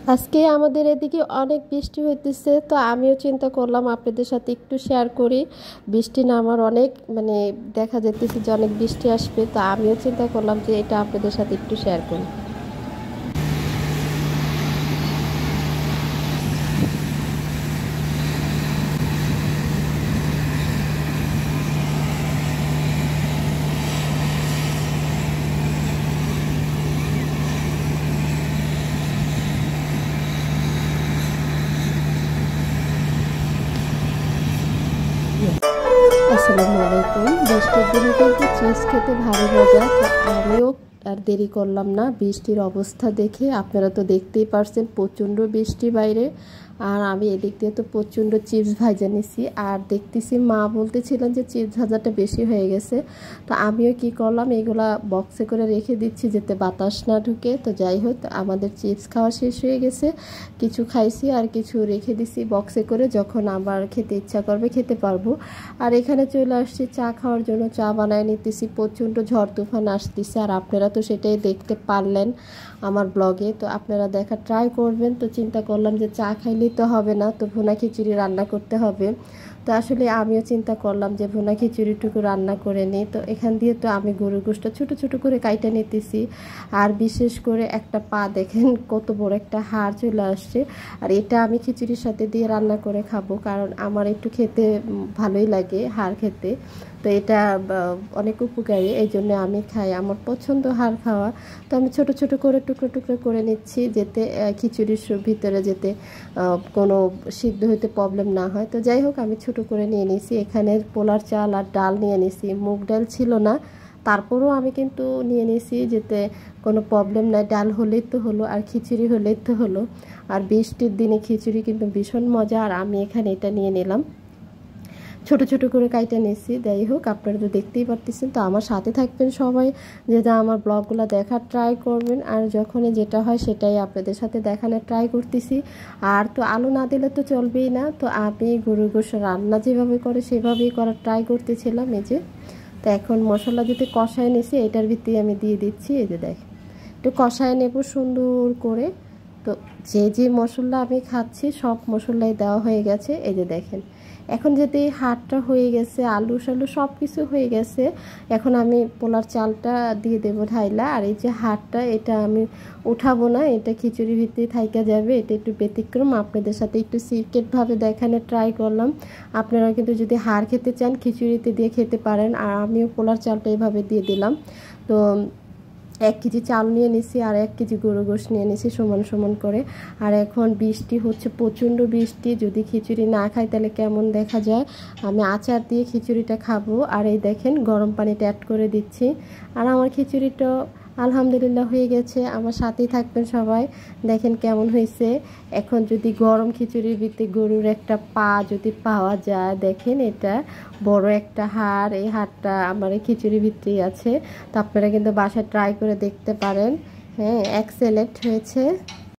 আজকে আমাদের এদিকে অনেক বৃষ্টি হইতেছে, তো আমিও চিন্তা করলাম আপনাদের সাথে একটু শেয়ার করি। বৃষ্টি নামার অনেক দেখা যাইতেছে যে অনেক বৃষ্টি আসবে, তো আমিও চিন্তা করলাম যে এটা আপনাদের সাথে একটু শেয়ার করি। আসসালামু আলাইকুম। বৃষ্টির দিনে কিন্তু চিপস খেতে ভালো মজা, তো আমিও আর দেরি করলাম না। বৃষ্টির অবস্থা দেখে আপনারা তো দেখতেই পারছেন প্রচণ্ড বৃষ্টি বাইরে, আর আমি এদিক দিয়ে তো প্রচণ্ড চিপস ভাজা নিছি। আর দেখতেছি মা বলতেছিলেন যে চিপস ভাজাটা বেশি হয়ে গেছে, তো আমিও কি করলাম এগুলা বক্সে করে রেখে দিচ্ছি যাতে বাতাস না ঢুকে। তো যাই হোক, আমাদের চিপস খাওয়া শেষ হয়ে গেছে, কিছু খাইছি আর কিছু রেখে দিছি বক্সে করে, যখন আবার খেতে ইচ্ছা করবে খেতে পারবো। আর এখানে চলে আসছি চা খাওয়ার জন্য, চা বানায় নিতেছি। প্রচণ্ড ঝড় তুফান আসতেছে, আর আপনারা তো সেটাই দেখতে পারলেন আমার ব্লগে, তো আপনারা দেখা ট্রাই করবেন। তো চিন্তা করলাম যে চা খাইলেই তো হবে না, তো ভুনা খিচুড়ি রান্না করতে হবে। তো আসলে আমিও চিন্তা করলাম যে ভুনা খিচুড়িটুকু রান্না করে নিই। তো এখান দিয়ে তো আমি গরুর গোশটা ছোটো ছোটো করে কাইটা নিতেছি। আর বিশেষ করে একটা পা দেখেন কত বড় একটা হাড় চলে আসছে, আর এটা আমি খিচুড়ির সাথে দিয়ে রান্না করে খাবো, কারণ আমার একটু খেতে ভালোই লাগে হাড় খেতে। তো এটা অনেক উপকারী, এই জন্য আমি খাই, আমার পছন্দ হাড় খাওয়া। তো আমি ছোট ছোট করে টুকরো টুকরো করে নিচ্ছি, যাতে খিচুড়ির ভিতরে যেতে কোনো সিদ্ধ হইতে প্রবলেম না হয়। তো যাই হোক, আমি ছোট করে নিয়ে নিয়েছি। এখানে পোলার চাল আর ডাল নিয়ে নিয়েছি, মুগ ডাল ছিল না, তারপরেও আমি কিন্তু নিয়ে নিয়েছি যাতে কোনো প্রবলেম নাই। ডাল হলেই তো হলো, আর খিচুড়ি হলেই তো হলো। আর বৃষ্টির দিনে খিচুড়ি কিন্তু ভীষণ মজা, আর আমি এখানে এটা নিয়ে নিলাম, ছোট ছোট করে কাইটা নিয়েছি। যাই হোক, আপনারা তো দেখতেই পারতেছেন। তো আমার সাথে থাকবেন সবাই, যেটা আমার ব্লগগুলো দেখার ট্রাই করবেন, আর যখনই যেটা হয় সেটাই আপনাদের সাথে দেখানোর ট্রাই করতেছি। আর তো আলু না দিলে তো চলবেই না, তো আমি গরুর গোশত রান্না যেভাবে করে সেভাবেই করার ট্রাই করতেছিলাম। এই যে, তো এখন মশলা যদি কষায় নিয়েছি, এটার ভিতরে আমি দিয়ে দিচ্ছি। এই যে দেখ, একটু কষায় নেব সুন্দর করে। তো যে যে মশলা আমি খাচ্ছি সব মশলাই দেওয়া হয়ে গেছে। এই যে দেখেন, এখন যদি হাড়টা হয়ে গেছে, আলু সালু সব কিছু হয়ে গেছে, এখন আমি পোলার চালটা দিয়ে দেবো ঢাইলা। আর এই যে হাড়টা, এটা আমি উঠাবো না, এটা খিচুড়ির ভিতরে থাইকা যাবে। এটা একটু ব্যতিক্রম, আপনাদের সাথে একটু সিক্রেটভাবে দেখানোর ট্রাই করলাম। আপনারা কিন্তু যদি হাড় খেতে চান খিচুড়িতে দিয়ে খেতে পারেন, আর আমিও পোলার চালটা এইভাবে দিয়ে দিলাম। তো 1 কেজি চাল নিয়ে নিছি, আর 1 কেজি গরুর গোশত নিয়ে নিছি সমান সমান করে। আর এখন বৃষ্টি হচ্ছে, প্রচণ্ড বৃষ্টি, যদি খিচুড়ি না খাই তাহলে কেমন দেখা যায়। আমি আচার দিয়ে খিচুড়িটা খাবো। আর এই দেখেন গরম পানিটা অ্যাড করে দিচ্ছি। আর আমার খিচুড়িটা আলহামদুলিল্লাহ হয়ে গেছে। আমার সাথেই থাকবেন সবাই, দেখেন কেমন হয়েছে। এখন যদি গরম খিচুড়ির ভিতরে গরুর একটা পা যদি পাওয়া যায়, দেখেন এটা বড় একটা হাড়, এই হাড়টা আমার এই খিচুড়ির ভিতরেই আছে। তো আপনারা কিন্তু বাসায় ট্রাই করে দেখতে পারেন। হ্যাঁ, এক্সেলেন্ট হয়েছে।